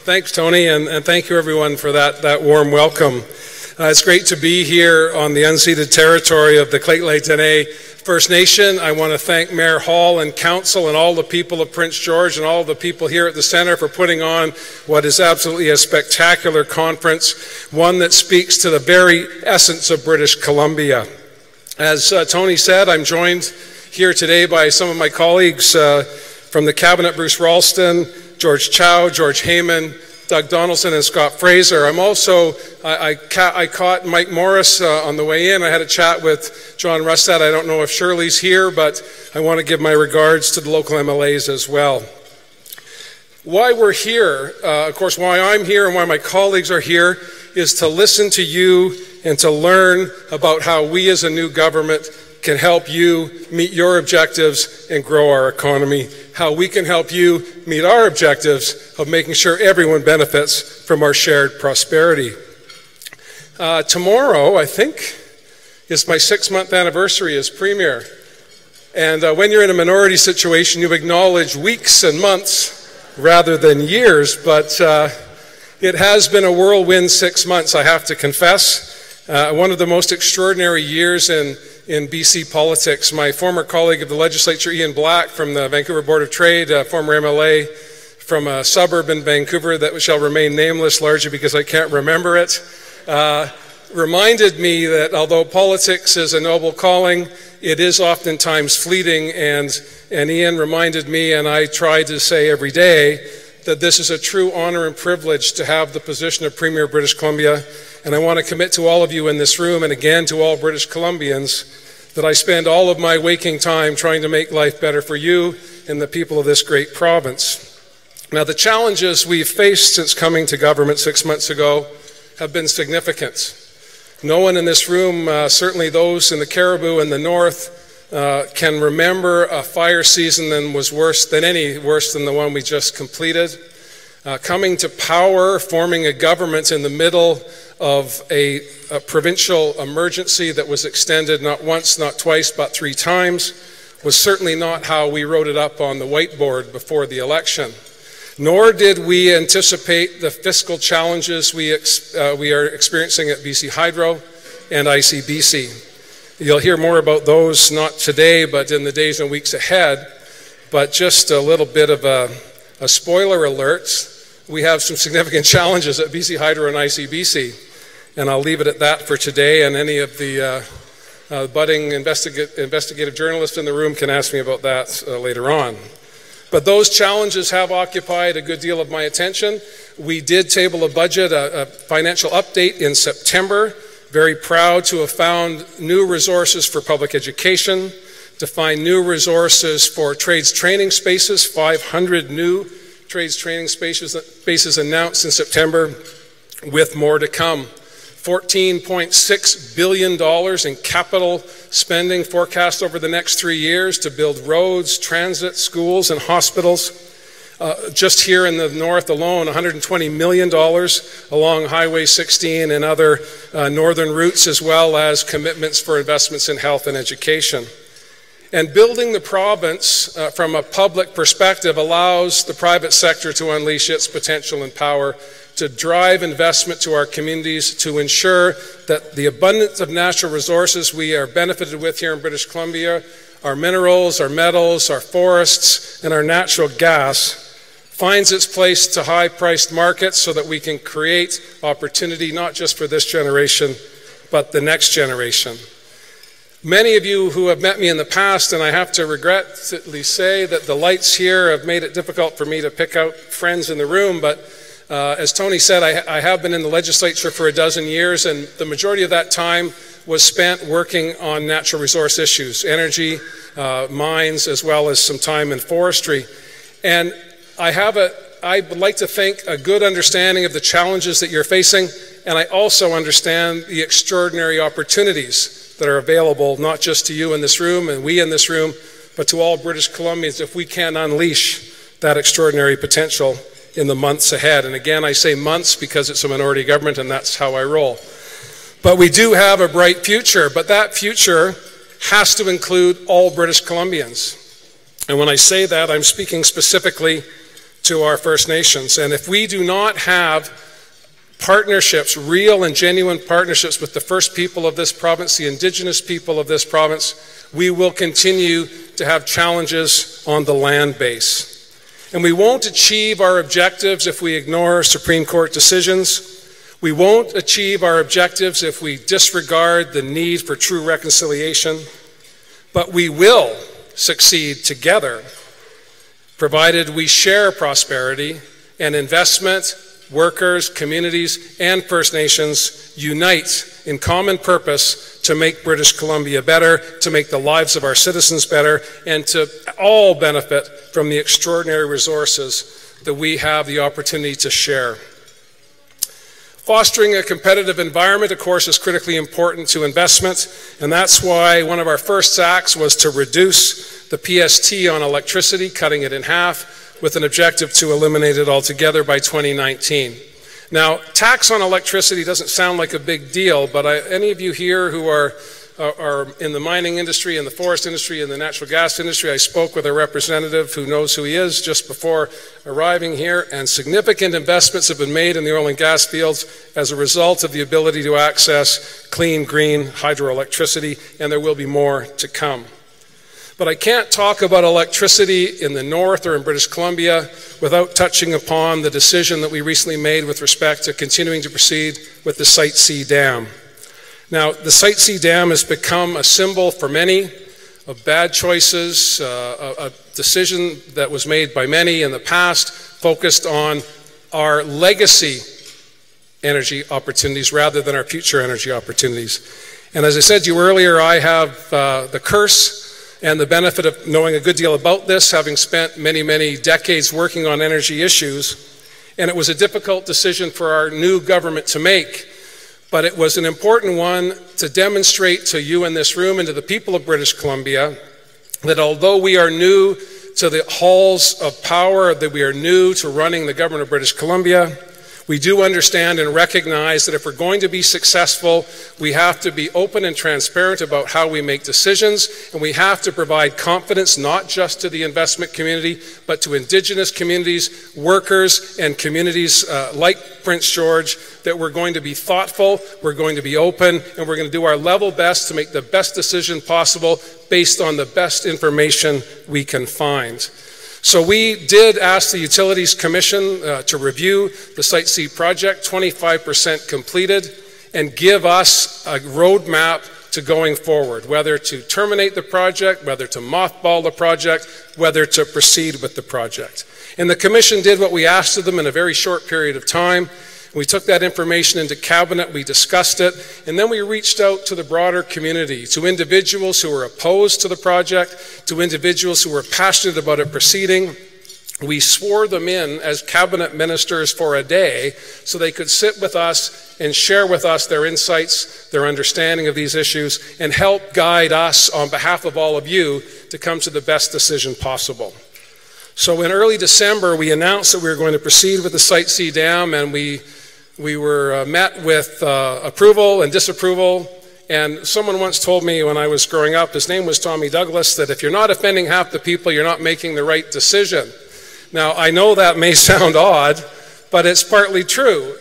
Thanks, Tony, and thank you everyone for that warm welcome. It's great to be here on the unceded territory of the Lheidli T'enneh First Nation. I want to thank Mayor Hall and Council and all the people of Prince George and all the people here at the Centre for putting on what is absolutely a spectacular conference, one that speaks to the very essence of British Columbia. As Tony said, I'm joined here today by some of my colleagues from the Cabinet, Bruce Ralston, George Chow, George Heyman, Doug Donaldson, and Scott Fraser. I'm also, I caught Mike Morris on the way in. I had a chat with John Rustad. I don't know if Shirley's here, but I want to give my regards to the local MLAs as well. Why we're here, of course, why I'm here and why my colleagues are here, is to listen to you and to learn about how we as a new government can help you meet your objectives and grow our economy, how we can help you meet our objectives of making sure everyone benefits from our shared prosperity. Tomorrow, I think, is my 6-month anniversary as Premier. And when you're in a minority situation, you acknowledge weeks and months rather than years, but it has been a whirlwind 6 months, I have to confess. One of the most extraordinary years in BC politics. My former colleague of the legislature, Ian Black, from the Vancouver Board of Trade, former MLA from a suburb in Vancouver that shall remain nameless largely because I can't remember it, reminded me that although politics is a noble calling, it is oftentimes fleeting, and Ian reminded me, and I try to say every day, that this is a true honor and privilege to have the position of Premier of British Columbia. And I want to commit to all of you in this room, and again to all British Columbians, that I spend all of my waking time trying to make life better for you and the people of this great province. Now, the challenges we've faced since coming to government 6 months ago have been significant. No one in this room, certainly those in the Cariboo and the North, can remember a fire season that was worse than the one we just completed. Coming to power, forming a government in the middle of a provincial emergency that was extended not once, not twice, but 3 times, was certainly not how we wrote it up on the whiteboard before the election. Nor did we anticipate the fiscal challenges we are experiencing at BC Hydro and ICBC. You'll hear more about those, not today, but in the days and weeks ahead. But just a little bit of a spoiler alert. We have some significant challenges at BC Hydro and ICBC, and I'll leave it at that for today, and any of the budding investigative journalists in the room can ask me about that later on. But those challenges have occupied a good deal of my attention. We did table a budget, a financial update in September. Very proud to have found new resources for public education, to find new resources for trades training spaces, 500 new trades training spaces announced in September, with more to come. $14.6 billion in capital spending forecast over the next 3 years to build roads, transit, schools, and hospitals. Just here in the north alone, $120 million along Highway 16 and other northern routes, as well as commitments for investments in health and education. And building the province from a public perspective allows the private sector to unleash its potential and power to drive investment to our communities, to ensure that the abundance of natural resources we are benefited with here in British Columbia, our minerals, our metals, our forests, and our natural gas, finds its place to high-priced markets so that we can create opportunity not just for this generation, but the next generation. Many of you who have met me in the past, and I have to regretfully say that the lights here have made it difficult for me to pick out friends in the room, but as Tony said, I have been in the legislature for 12 years, and the majority of that time was spent working on natural resource issues, energy, mines, as well as some time in forestry. And I would like to think, a good understanding of the challenges that you're facing, and I also understand the extraordinary opportunities that are available, not just to you in this room and we in this room, but to all British Columbians if we can unleash that extraordinary potential in the months ahead. And again, I say months because it's a minority government and that's how I roll. But we do have a bright future, but that future has to include all British Columbians. And when I say that, I'm speaking specifically to our First Nations. And if we do not have partnerships, real and genuine partnerships with the first people of this province, the Indigenous people of this province, we will continue to have challenges on the land base. And we won't achieve our objectives if we ignore Supreme Court decisions. We won't achieve our objectives if we disregard the need for true reconciliation. But we will succeed together, provided we share prosperity and investment. Workers, communities, and First Nations unite in common purpose to make British Columbia better, to make the lives of our citizens better, and to all benefit from the extraordinary resources that we have the opportunity to share. Fostering a competitive environment, of course, is critically important to investment, and that's why one of our first acts was to reduce the PST on electricity, cutting it in half, with an objective to eliminate it altogether by 2019. Now, tax on electricity doesn't sound like a big deal, but any of you here who are in the mining industry, in the forest industry, in the natural gas industry, I spoke with a representative who knows who he is just before arriving here, and significant investments have been made in the oil and gas fields as a result of the ability to access clean, green hydroelectricity, and there will be more to come. But I can't talk about electricity in the north or in British Columbia without touching upon the decision that we recently made with respect to continuing to proceed with the Site C Dam. Now, the Site C Dam has become a symbol for many of bad choices, a decision that was made by many in the past focused on our legacy energy opportunities rather than our future energy opportunities. And as I said to you earlier, I have the curse and the benefit of knowing a good deal about this, having spent many, many decades working on energy issues. And it was a difficult decision for our new government to make, but it was an important one to demonstrate to you in this room and to the people of British Columbia that although we are new to the halls of power, that we are new to running the government of British Columbia, we do understand and recognize that if we're going to be successful, we have to be open and transparent about how we make decisions, and we have to provide confidence not just to the investment community, but to Indigenous communities, workers, and communities like Prince George, that we're going to be thoughtful, we're going to be open, and we're going to do our level best to make the best decision possible based on the best information we can find. So we did ask the Utilities Commission to review the Site C project, 25% completed, and give us a roadmap to going forward, whether to terminate the project, whether to mothball the project, whether to proceed with the project. And the Commission did what we asked of them in a very short period of time. We took that information into Cabinet, we discussed it, and then we reached out to the broader community, to individuals who were opposed to the project, to individuals who were passionate about it proceeding. We swore them in as Cabinet ministers for a day so they could sit with us and share with us their insights, their understanding of these issues, and help guide us on behalf of all of you to come to the best decision possible. So in early December, we announced that we were going to proceed with the Site C Dam, and we were met with approval and disapproval. And someone once told me when I was growing up, his name was Tommy Douglas, that if you're not offending half the people, you're not making the right decision. Now, I know that may sound odd, but it's partly true.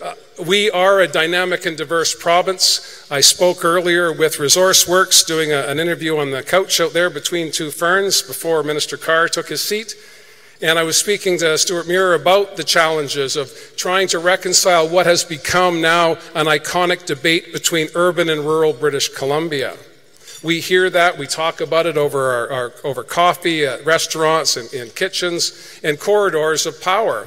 We are a dynamic and diverse province. I spoke earlier with Resource Works doing an interview on the couch out there between two ferns before Minister Carr took his seat. And I was speaking to Stuart Muir about the challenges of trying to reconcile what has become now an iconic debate between urban and rural British Columbia. We hear that, we talk about it over coffee at restaurants and in kitchens and corridors of power.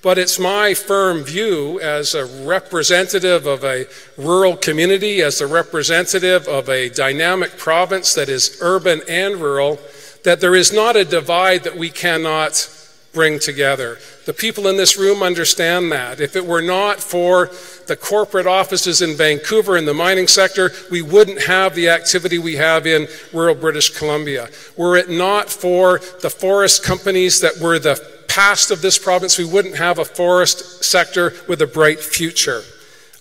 But it's my firm view as a representative of a rural community, as a representative of a dynamic province that is urban and rural, that there is not a divide that we cannot bring together. The people in this room understand that. If it were not for the corporate offices in Vancouver in the mining sector, we wouldn't have the activity we have in rural British Columbia. Were it not for the forest companies that were the past of this province, we wouldn't have a forest sector with a bright future.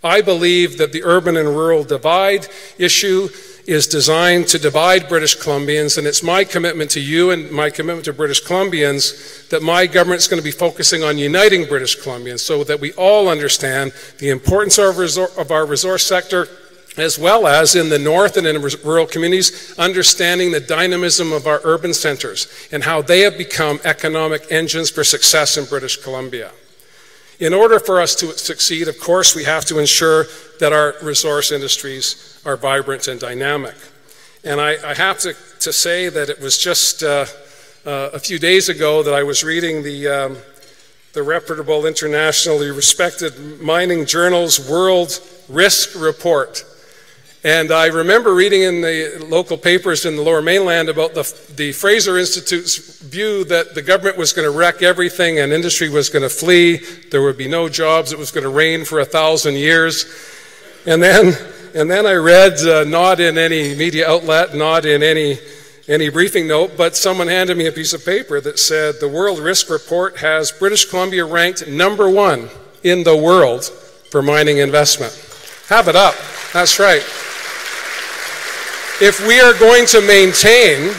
I believe that the urban and rural divide issue is designed to divide British Columbians, and it's my commitment to you and my commitment to British Columbians that my government is going to be focusing on uniting British Columbians so that we all understand the importance of our resource sector, as well as in the north and in rural communities, understanding the dynamism of our urban centers and how they have become economic engines for success in British Columbia. In order for us to succeed, of course, we have to ensure that our resource industries are vibrant and dynamic. And I have to say that it was just a few days ago that I was reading the reputable, internationally respected mining journal's World Risk Report. And I remember reading in the local papers in the Lower Mainland about the Fraser Institute's view that the government was going to wreck everything and industry was going to flee, there would be no jobs, it was going to rain for 1,000 years. And then I read, not in any media outlet, not in any briefing note, but someone handed me a piece of paper that said the World Risk Report has British Columbia ranked #1 in the world for mining investment. Have it up, that's right. If we are going to maintain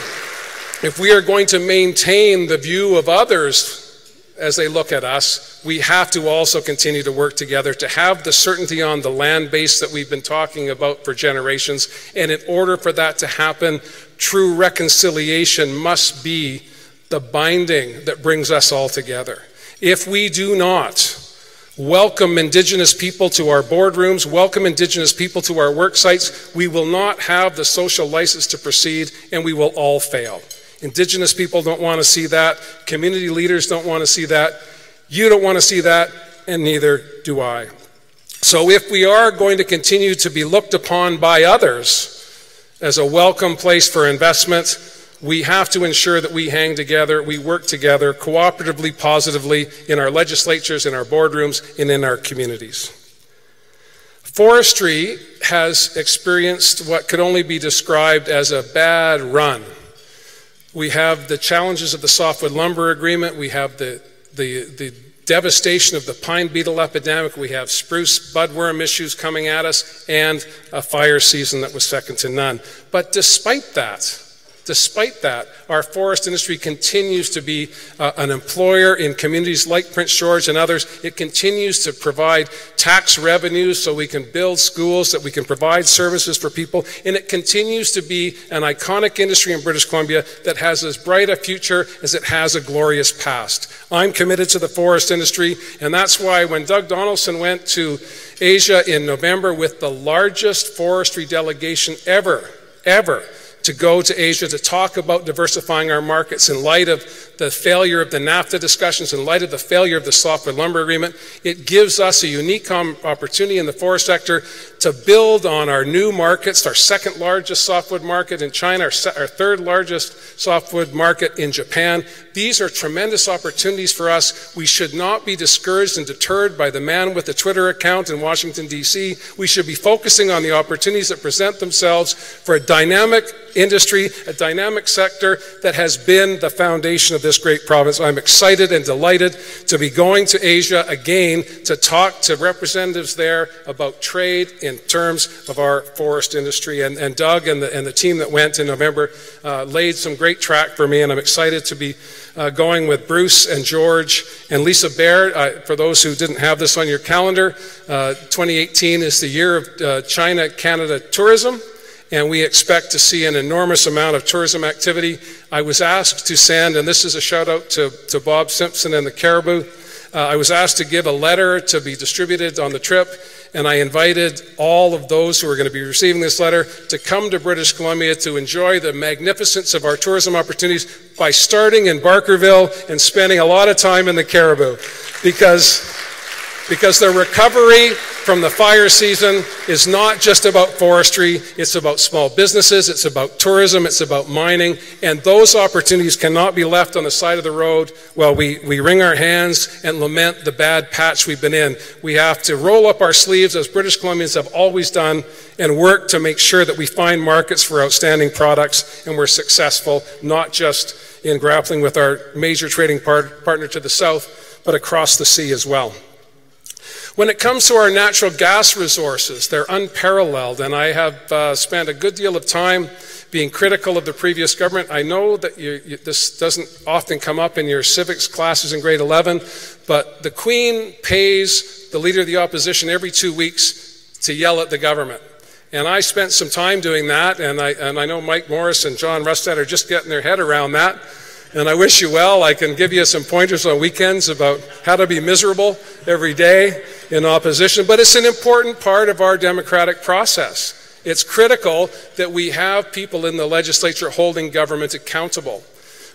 the view of others as they look at us, we have to also continue to work together to have the certainty on the land base that we've been talking about for generations. And in order for that to happen, true reconciliation must be the binding that brings us all together. If we do not welcome Indigenous people to our boardrooms, welcome Indigenous people to our work sites, we will not have the social license to proceed, and we will all fail. Indigenous people don't want to see that. Community leaders don't want to see that. You don't want to see that, and neither do I. So if we are going to continue to be looked upon by others as a welcome place for investment, we have to ensure that we hang together, we work together cooperatively, positively in our legislatures, in our boardrooms, and in our communities. Forestry has experienced what could only be described as a bad run. We have the challenges of the softwood lumber agreement, we have the devastation of the pine beetle epidemic, we have spruce budworm issues coming at us, and a fire season that was second to none. But despite that, our forest industry continues to be an employer in communities like Prince George and others. It continues to provide tax revenues so we can build schools, that we can provide services for people, and it continues to be an iconic industry in British Columbia that has as bright a future as it has a glorious past. I'm committed to the forest industry, and that's why when Doug Donaldson went to Asia in November with the largest forestry delegation ever, to go to Asia to talk about diversifying our markets in light of the failure of the NAFTA discussions, in light of the failure of the softwood lumber agreement, it gives us a unique opportunity in the forest sector to build on our new markets, our second largest softwood market in China, our third largest softwood market in Japan. These are tremendous opportunities for us. We should not be discouraged and deterred by the man with the Twitter account in Washington, D.C. We should be focusing on the opportunities that present themselves for a dynamic industry, a dynamic sector that has been the foundation of this great province. I'm excited and delighted to be going to Asia again to talk to representatives there about trade in terms of our forest industry. And Doug and the team that went in November laid some great track for me, and I'm excited to be going with Bruce and George and Lisa Baird. For those who didn't have this on your calendar, 2018 is the year of China-Canada tourism, and we expect to see an enormous amount of tourism activity. I was asked to send, and this is a shout out to Bob Simpson and the Caribou, I was asked to give a letter to be distributed on the trip, and I invited all of those who are going to be receiving this letter to come to British Columbia to enjoy the magnificence of our tourism opportunities by starting in Barkerville and spending a lot of time in the Caribou, because the recovery from the fire season is not just about forestry, it's about small businesses, it's about tourism, it's about mining, and those opportunities cannot be left on the side of the road while we wring our hands and lament the bad patch we've been in. We have to roll up our sleeves, as British Columbians have always done, and work to make sure that we find markets for outstanding products and we're successful, not just in grappling with our major trading partner to the south, but across the sea as well. When it comes to our natural gas resources, they're unparalleled, and I have spent a good deal of time being critical of the previous government. I know that this doesn't often come up in your civics classes in grade 11, but the Queen pays the Leader of the Opposition every 2 weeks to yell at the government. And I spent some time doing that, and I know Mike Morris and John Rustad are just getting their head around that. And I wish you well. I can give you some pointers on weekends about how to be miserable every day in opposition. But it's an important part of our democratic process. It's critical that we have people in the legislature holding government accountable.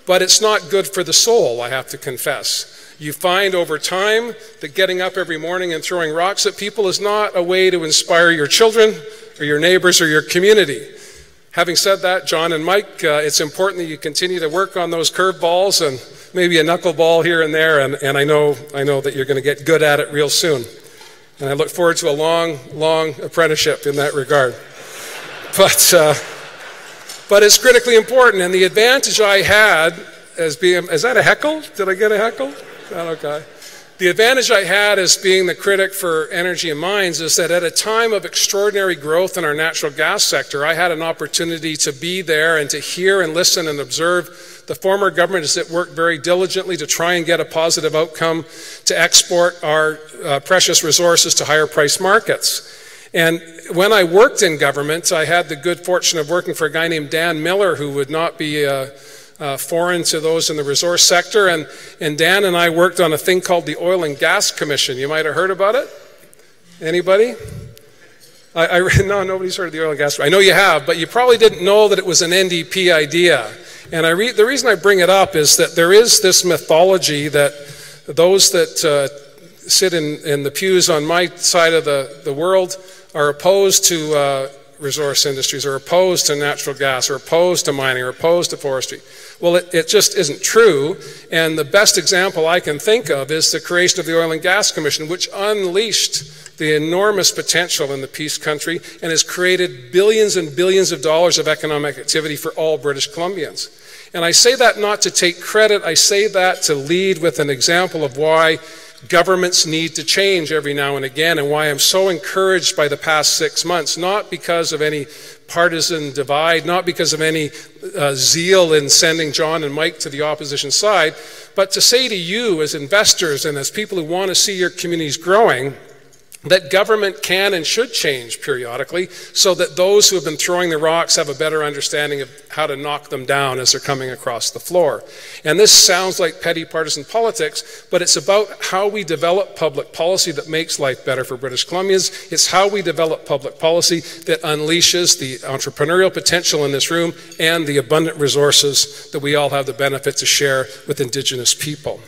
But it's not good for the soul, I have to confess. You find over time that getting up every morning and throwing rocks at people is not a way to inspire your children or your neighbors or your community. Having said that, John and Mike, it's important that you continue to work on those curveballs and maybe a knuckleball here and there, and I know that you're going to get good at it real soon. And I look forward to a long, long apprenticeship in that regard. But it's critically important, and the advantage I had as being, is that a heckle? Did I get a heckle? Okay. The advantage I had as being the critic for energy and mines is that at a time of extraordinary growth in our natural gas sector, I had an opportunity to be there and to hear and listen and observe the former government as it worked very diligently to try and get a positive outcome to export our precious resources to higher price markets. And when I worked in government, I had the good fortune of working for a guy named Dan Miller, who would not be foreign to those in the resource sector, and Dan and I worked on a thing called the Oil and Gas Commission. You might have heard about it. Anybody? No, nobody's heard of the Oil and Gas Commission. I know you have, but you probably didn't know that it was an NDP idea. And the reason I bring it up is that there is this mythology that those that sit in the pews on my side of the world are opposed to resource industries, or opposed to natural gas, or opposed to mining, or opposed to forestry. Well, it just isn't true, and the best example I can think of is the creation of the Oil and Gas Commission, which unleashed the enormous potential in the Peace Country and has created billions and billions of dollars of economic activity for all British Columbians. And I say that not to take credit, I say that to lead with an example of why governments need to change every now and again, and why I'm so encouraged by the past 6 months, not because of any partisan divide, not because of any zeal in sending John and Mike to the opposition side, but to say to you as investors and as people who want to see your communities growing, that government can and should change periodically so that those who have been throwing the rocks have a better understanding of how to knock them down as they're coming across the floor. And this sounds like petty partisan politics, but it's about how we develop public policy that makes life better for British Columbians. It's how we develop public policy that unleashes the entrepreneurial potential in this room and the abundant resources that we all have the benefit to share with Indigenous people.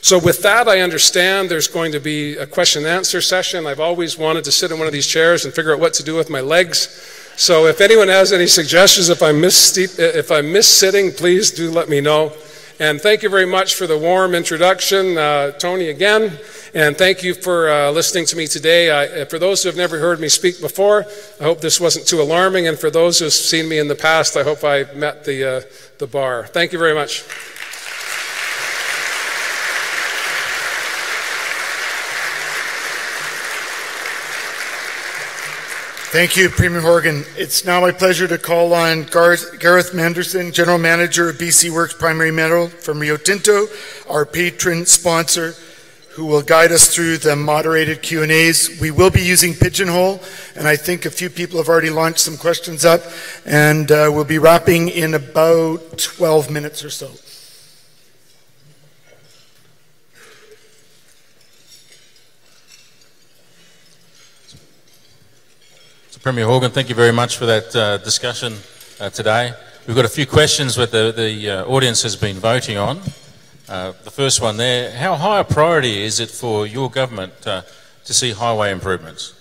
So with that, I understand there's going to be a question and answer session. I've always wanted to sit in one of these chairs and figure out what to do with my legs. So if anyone has any suggestions, if I miss sitting, please do let me know. And thank you very much for the warm introduction, Tony, again. And thank you for listening to me today. For those who have never heard me speak before, I hope this wasn't too alarming. And for those who have seen me in the past, I hope I met the bar. Thank you very much. Thank you, Premier Horgan. It's now my pleasure to call on Gareth Manderson, General Manager of BC Works Primary Metal from Rio Tinto, our patron sponsor, who will guide us through the moderated Q&As. We will be using Pigeonhole, and I think a few people have already launched some questions up, and we'll be wrapping in about 12 minutes or so. Premier Horgan, thank you very much for that discussion today. We've got a few questions that the audience has been voting on. The first one there, how high a priority is it for your government to see highway improvements?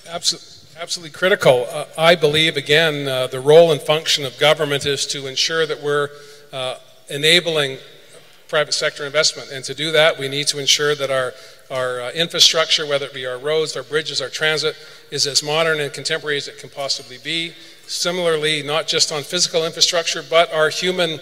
Absolutely critical. I believe, again, the role and function of government is to ensure that we're enabling private sector investment. And to do that, we need to ensure that our infrastructure, whether it be our roads, our bridges, our transit, is as modern and contemporary as it can possibly be. Similarly, not just on physical infrastructure, but our human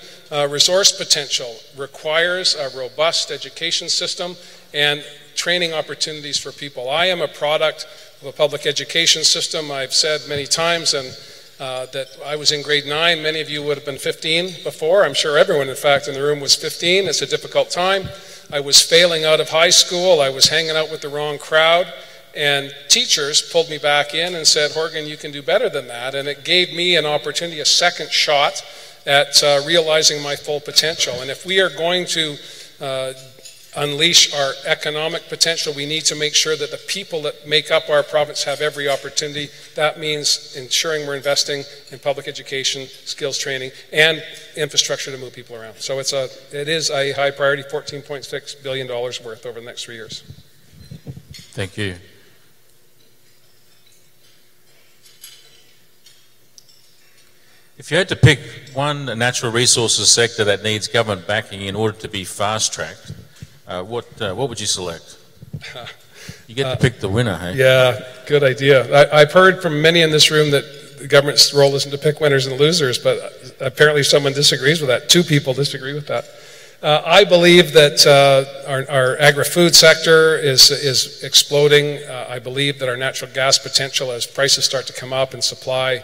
resource potential requires a robust education system and training opportunities for people. I am a product of a public education system. I've said many times that I was in grade 9. Many of you would have been 15 before. I'm sure everyone, in fact, in the room was 15. It's a difficult time. I was failing out of high school. I was hanging out with the wrong crowd. And teachers pulled me back in and said, Horgan, you can do better than that. And it gave me an opportunity, a second shot at realizing my full potential. And if we are going to unleash our economic potential, we need to make sure that the people that make up our province have every opportunity. That means ensuring we're investing in public education, skills training, and infrastructure to move people around. So it is a high priority, $14.6 billion worth over the next 3 years. Thank you. If you had to pick one natural resources sector that needs government backing in order to be fast-tracked, what would you select? You get to pick the winner, hey? Yeah, good idea. I've heard from many in this room that the government's role isn't to pick winners and losers, but apparently someone disagrees with that. 2 people disagree with that. I believe that our agri-food sector is exploding. I believe that our natural gas potential, as prices start to come up and supply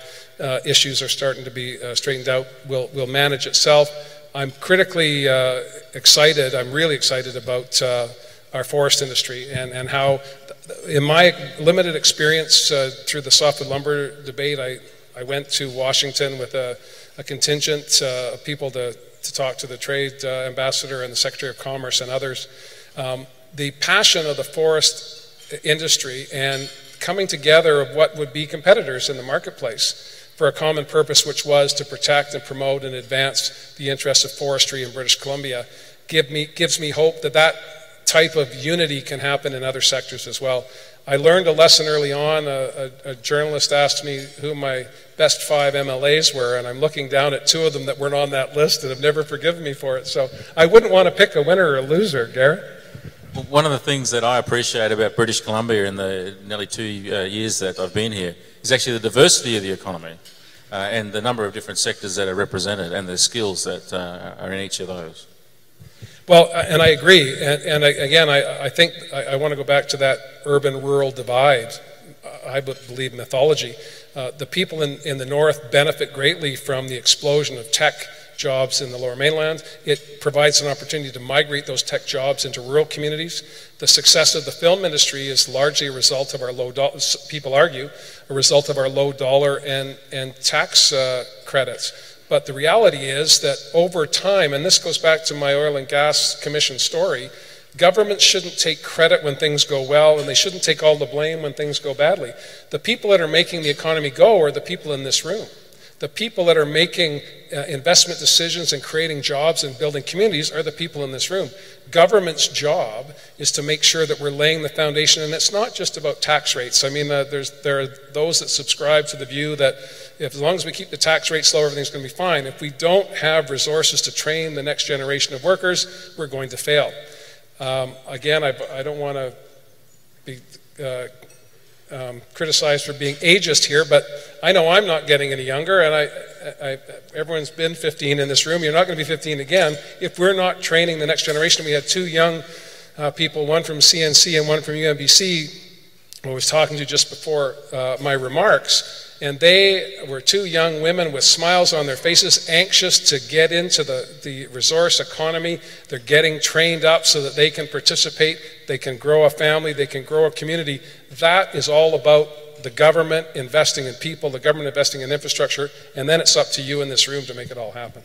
issues are starting to be straightened out, will manage itself. I'm critically excited, I'm really excited about our forest industry and how, in my limited experience through the softwood lumber debate, I went to Washington with a contingent of people to talk to the trade ambassador and the Secretary of Commerce and others. The passion of the forest industry and coming together of what would be competitors in the marketplace for a common purpose, which was to protect and promote and advance the interests of forestry in British Columbia, gives me hope that that type of unity can happen in other sectors as well. I learned a lesson early on. A journalist asked me who my best 5 MLAs were, and I'm looking down at 2 of them that weren't on that list and have never forgiven me for it. So I wouldn't want to pick a winner or a loser, Garrett. Well, one of the things that I appreciate about British Columbia in the nearly 2 years that I've been here is actually the diversity of the economy and the number of different sectors that are represented and the skills that are in each of those. Well, and I agree, and again, I think I want to go back to that urban-rural divide. I believe mythology. The people in the north benefit greatly from the explosion of tech jobs in the Lower Mainland. It provides an opportunity to migrate those tech jobs into rural communities. The success of the film industry is largely a result of our low dollar, people argue, a result of our low dollar and tax credits. But the reality is that over time, and this goes back to my Oil and Gas Commission story, governments shouldn't take credit when things go well, and they shouldn't take all the blame when things go badly. The people that are making the economy go are the people in this room. The people that are making investment decisions and creating jobs and building communities are the people in this room. Government's job is to make sure that we're laying the foundation, and it's not just about tax rates. I mean, there are those that subscribe to the view that as long as we keep the tax rates low, everything's going to be fine. If we don't have resources to train the next generation of workers, we're going to fail. Again, I don't want to be criticized for being ageist here, but I know I'm not getting any younger, and everyone's been 15 in this room. You're not going to be 15 again if we're not training the next generation. We had 2 young people, one from CNC and one from UNBC, who I was talking to just before my remarks, and they were 2 young women with smiles on their faces, anxious to get into the resource economy. They're getting trained up so that they can participate, they can grow a family, they can grow a community. That is all about the government investing in people, the government investing in infrastructure, and then it's up to you in this room to make it all happen.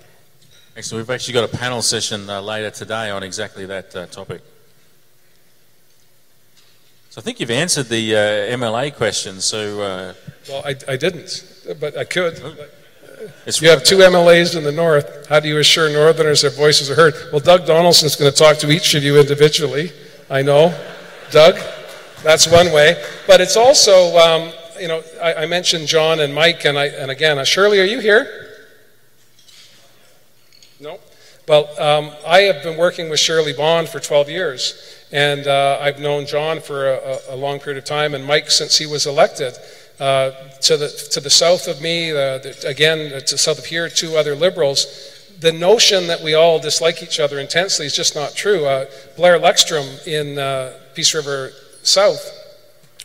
Excellent. We've actually got a panel session later today on exactly that topic. So I think you've answered the MLA question, so... Well, I didn't, but I could. You have 2 MLAs in the north. How do you assure northerners their voices are heard? Well, Doug Donaldson's going to talk to each of you individually. I know. Doug, that's one way. But it's also, you know, I mentioned John and Mike, and again, Shirley, are you here? No? Well, I have been working with Shirley Bond for 12 years. And I've known John for a long period of time, and Mike since he was elected. To the south of me, again, to the south of here, 2 other Liberals. the notion that we all dislike each other intensely is just not true. Blair Leckstrom in Peace River South,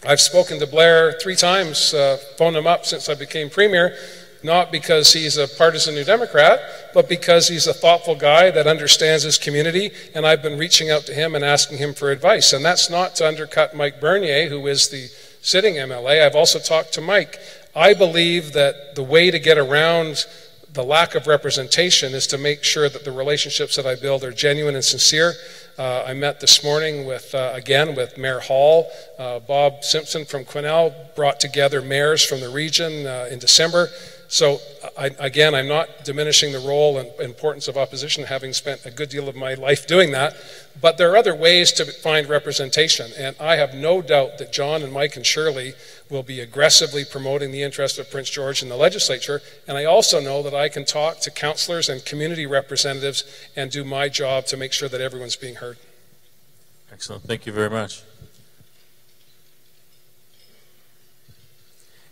I've spoken to Blair 3 times, phoned him up since I became Premier, not because he's a partisan New Democrat, but because he's a thoughtful guy that understands his community, and I've been reaching out to him and asking him for advice. And that's not to undercut Mike Bernier, who is the sitting MLA. I've also talked to Mike. I believe that the way to get around the lack of representation is to make sure that the relationships that I build are genuine and sincere. I met this morning with, again, with Mayor Hall. Bob Simpson from Quesnel brought together mayors from the region in December. So again, I'm not diminishing the role and importance of opposition, having spent a good deal of my life doing that, but there are other ways to find representation, and I have no doubt that John and Mike and Shirley will be aggressively promoting the interest of Prince George in the legislature, and I also know that I can talk to councillors and community representatives and do my job to make sure that everyone's being heard. Excellent, thank you very much.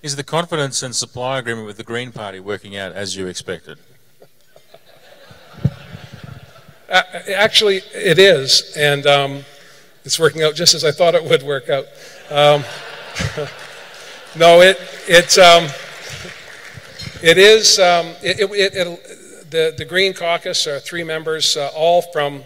Is the confidence and supply agreement with the Green Party working out as you expected? Actually, it is, and it's working out just as I thought it would work out. No, it is. The Green Caucus are 3 members, all from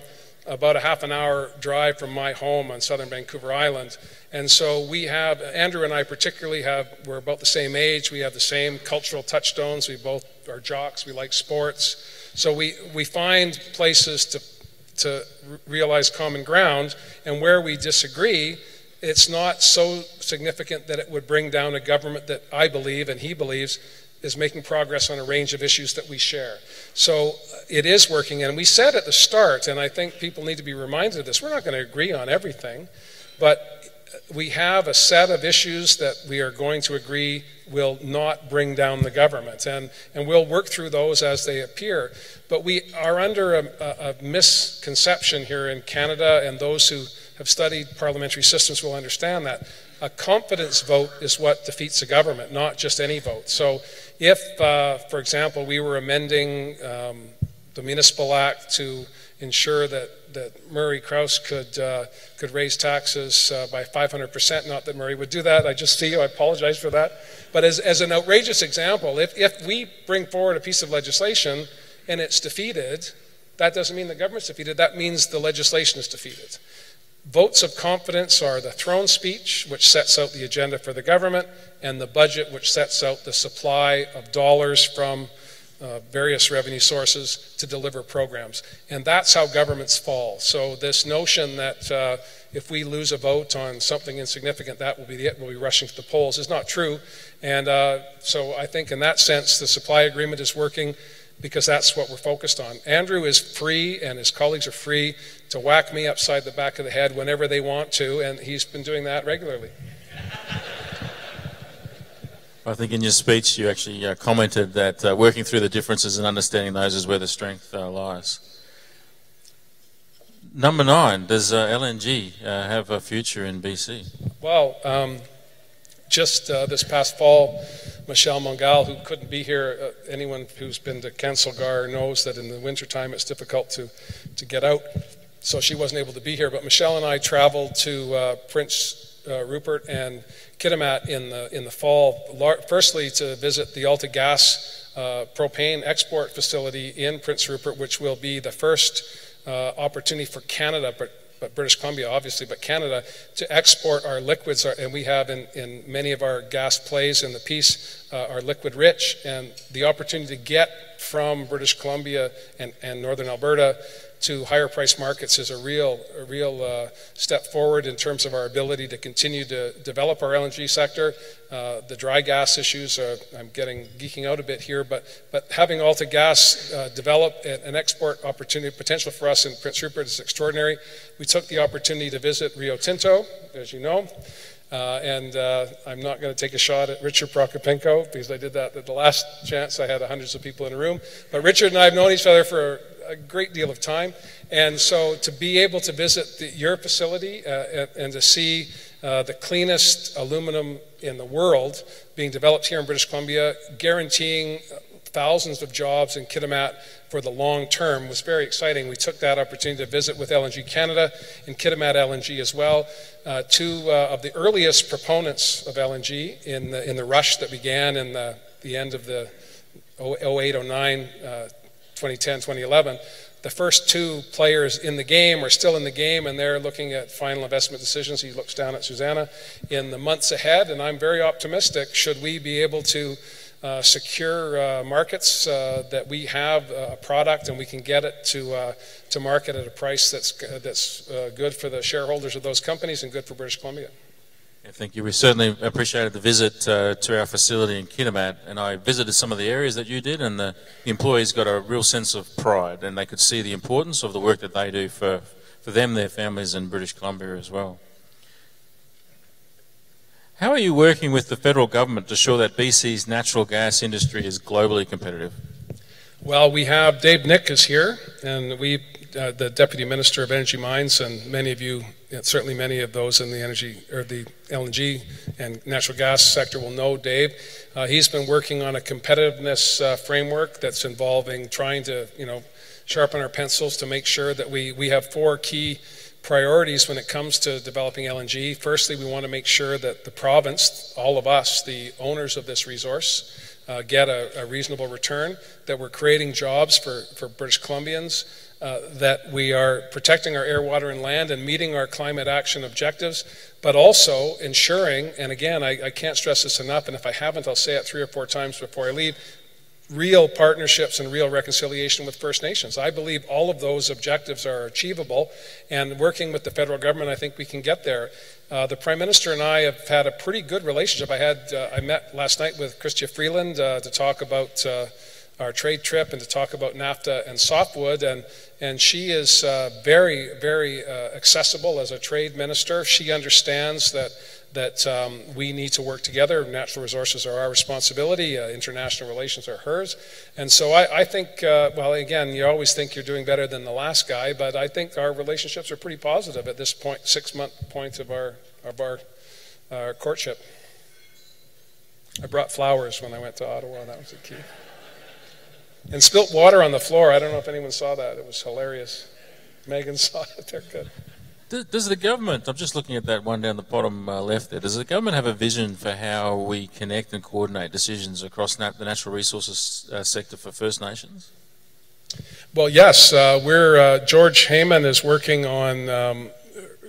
about a half an hour drive from my home on southern Vancouver Island. And so we have, Andrew and I particularly we're about the same age, we have the same cultural touchstones, we both are jocks, we like sports. So we find places to realize common ground, and where we disagree, it's not so significant that it would bring down a government that I believe, and he believes, is making progress on a range of issues that we share. So it is working, and we said at the start, and I think people need to be reminded of this, we're not going to agree on everything, but we have a set of issues that we are going to agree will not bring down the government, and we'll work through those as they appear. But we are under a misconception here in Canada, and those who have studied parliamentary systems will understand that. A confidence vote is what defeats a government, not just any vote. So if, for example, we were amending the Municipal Act to ensure that Murray Krause could raise taxes by 500%, not that Murray would do that, I just see you, I apologize for that. But as an outrageous example, if we bring forward a piece of legislation and it's defeated, that doesn't mean the government's defeated, that means the legislation is defeated. Votes of confidence are the throne speech, which sets out the agenda for the government, and the budget, which sets out the supply of dollars from various revenue sources to deliver programs. And that's how governments fall. So this notion that if we lose a vote on something insignificant, that will be it, we'll be rushing to the polls, is not true. And so I think in that sense, the supply agreement is working because that's what we're focused on. Andrew is free, and his colleagues are free to whack me upside the back of the head whenever they want to, and he's been doing that regularly. I think in your speech you actually commented that working through the differences and understanding those is where the strength lies. Number 9, does LNG have a future in BC? Well, just this past fall, Michelle Mongal, who couldn't be here, anyone who's been to Cancelgar knows that in the wintertime it's difficult to get out, so she wasn't able to be here. But Michelle and I traveled to Prince Rupert and Kitimat in the fall, firstly to visit the AltaGas propane export facility in Prince Rupert, which will be the first opportunity for Canada, but British Columbia obviously, but Canada, to export our liquids, and we have in many of our gas plays in the Peace are liquid rich, and the opportunity to get from British Columbia and Northern Alberta to higher price markets is a real step forward in terms of our ability to continue to develop our LNG sector. The dry gas issues, I'm geeking out a bit here, but having AltaGas develop an export opportunity potential for us in Prince Rupert is extraordinary. We took the opportunity to visit Rio Tinto, as you know, and I'm not going to take a shot at Richard Prokopenko because I did that at the last chance. I had hundreds of people in the room, but Richard and I have known each other for a great deal of time, and so to be able to visit your facility and to see the cleanest aluminum in the world being developed here in British Columbia, guaranteeing thousands of jobs in Kitimat for the long term was very exciting. We took that opportunity to visit with LNG Canada and Kitimat LNG as well, two of the earliest proponents of LNG in the rush that began in the end of the 08, 09, 2010, 2011. The first two players in the game are still in the game, and they're looking at final investment decisions. He looks down at Susanna in the months ahead, and I'm very optimistic should we be able to secure markets that we have a product and we can get it to market at a price that's good for the shareholders of those companies and good for British Columbia. Yeah, thank you. We certainly appreciated the visit to our facility in Kitimat, and I visited some of the areas that you did, and the employees got a real sense of pride, and they could see the importance of the work that they do for them, their families, and British Columbia as well. How are you working with the federal government to ensure that BC's natural gas industry is globally competitive? Well, we have Dave Nick is here, and the Deputy Minister of Energy Mines, and many of you, certainly many of those in the energy or the LNG and natural gas sector will know Dave. He's been working on a competitiveness framework that's involving trying to, sharpen our pencils to make sure that we have four key priorities when it comes to developing LNG. Firstly, we want to make sure that the province, all of us, the owners of this resource, get a reasonable return, that we're creating jobs for British Columbians, that we are protecting our air, water, and land and meeting our climate action objectives, but also ensuring, and again, I can't stress this enough, and if I haven't, I'll say it 3 or 4 times before I leave, real partnerships and real reconciliation with First Nations. I believe all of those objectives are achievable, and working with the federal government, I think we can get there. The Prime Minister and I have had a pretty good relationship. I met last night with Chrystia Freeland to talk about our trade trip and to talk about NAFTA and softwood, and she is very, very accessible as a trade minister. She understands that we need to work together. Natural resources are our responsibility. International relations are hers. And so I think, well, again, you always think you're doing better than the last guy, but I think our relationships are pretty positive at this point, 6-month point of our courtship. I brought flowers when I went to Ottawa. That was the key. And spilt water on the floor. I don't know if anyone saw that. It was hilarious. Megan saw it. They're good. Does the government, I'm just looking at that one down the bottom left there, does the government have a vision for how we connect and coordinate decisions across the natural resources sector for First Nations? Well, yes. George Heyman is working on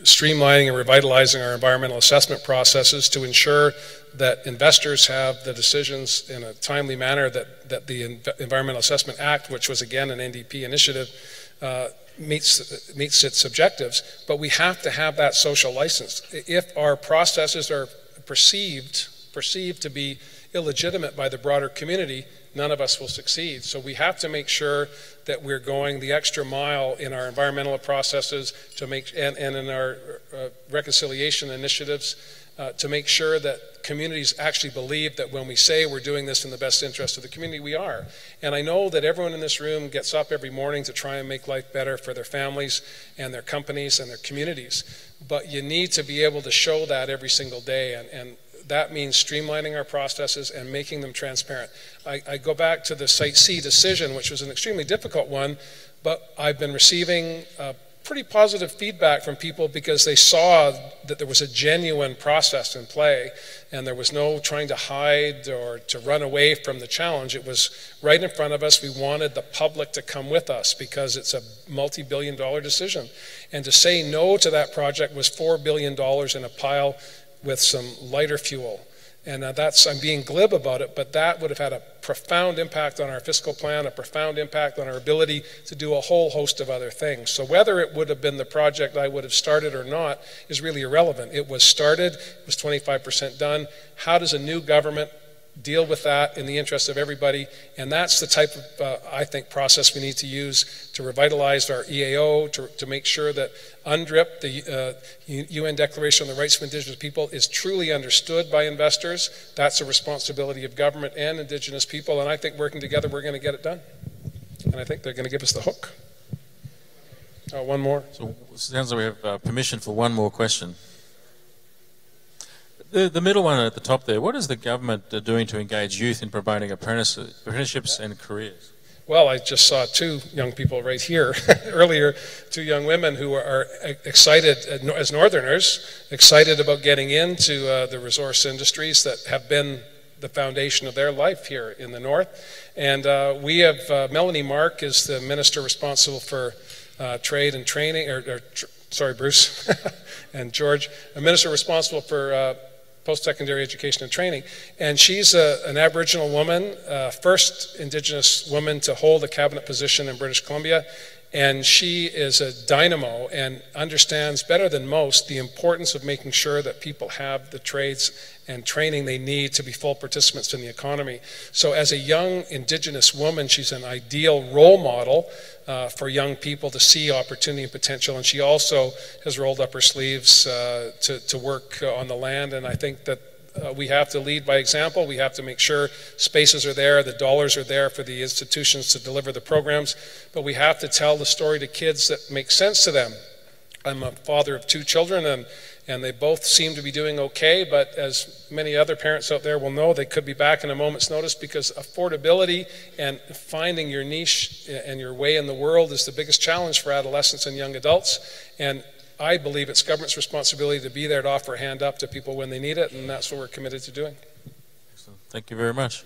streamlining and revitalizing our environmental assessment processes to ensure that investors have the decisions in a timely manner, that the Environmental Assessment Act, which was again an NDP initiative, meets its objectives. But we have to have that social license. If our processes are perceived to be illegitimate by the broader community, none of us will succeed. So we have to make sure that we're going the extra mile in our environmental processes to make and in our reconciliation initiatives to make sure that communities actually believe that when we say we're doing this in the best interest of the community, we are. And I know that everyone in this room gets up every morning to try and make life better for their families and their companies and their communities. But you need to be able to show that every single day, and that means streamlining our processes and making them transparent. I go back to the Site C decision, which was an extremely difficult one, but I've been receiving pretty positive feedback from people because they saw that there was a genuine process in play and there was no trying to hide or to run away from the challenge. It was right in front of us. We wanted the public to come with us because it's a multi-billion-dollar decision. And to say no to that project was $4 billion in a pile with some lighter fuel. And I'm being glib about it, but that would have had a profound impact on our fiscal plan, a profound impact on our ability to do a whole host of other things. So whether it would have been the project I would have started or not is really irrelevant. It was started, it was 25% done. How does a new government deal with that in the interest of everybody? And that's the type of, I think, process we need to use to revitalize our EAO, to make sure that UNDRIP, the UN Declaration on the Rights of Indigenous People, is truly understood by investors. That's a responsibility of government and Indigenous people, and I think working together we're going to get it done. And I think they're going to give us the hook. Oh, one more. So it sounds like we have permission for one more question. The middle one at the top there, what is the government doing to engage youth in promoting apprenticeships and careers? Well, I just saw two young people right here earlier, two young women who are excited, as Northerners, excited about getting into the resource industries that have been the foundation of their life here in the North. And we have, Melanie Mark is the minister responsible for trade and training, sorry, Bruce and George, a minister responsible for post-secondary education and training, and she's an Aboriginal woman, first Indigenous woman to hold a cabinet position in British Columbia, and she is a dynamo and understands better than most the importance of making sure that people have the trades and training they need to be full participants in the economy. So as a young Indigenous woman, she's an ideal role model for young people to see opportunity and potential, and she also has rolled up her sleeves to work on the land, and I think that we have to lead by example. We have to make sure spaces are there, the dollars are there for the institutions to deliver the programs, but we have to tell the story to kids that makes sense to them. I'm a father of two children, and they both seem to be doing okay, but as many other parents out there will know, they could be back in a moment's notice, because affordability and finding your niche and your way in the world is the biggest challenge for adolescents and young adults. And I believe it's government's responsibility to be there to offer a hand up to people when they need it, and that's what we're committed to doing. Excellent. Thank you very much.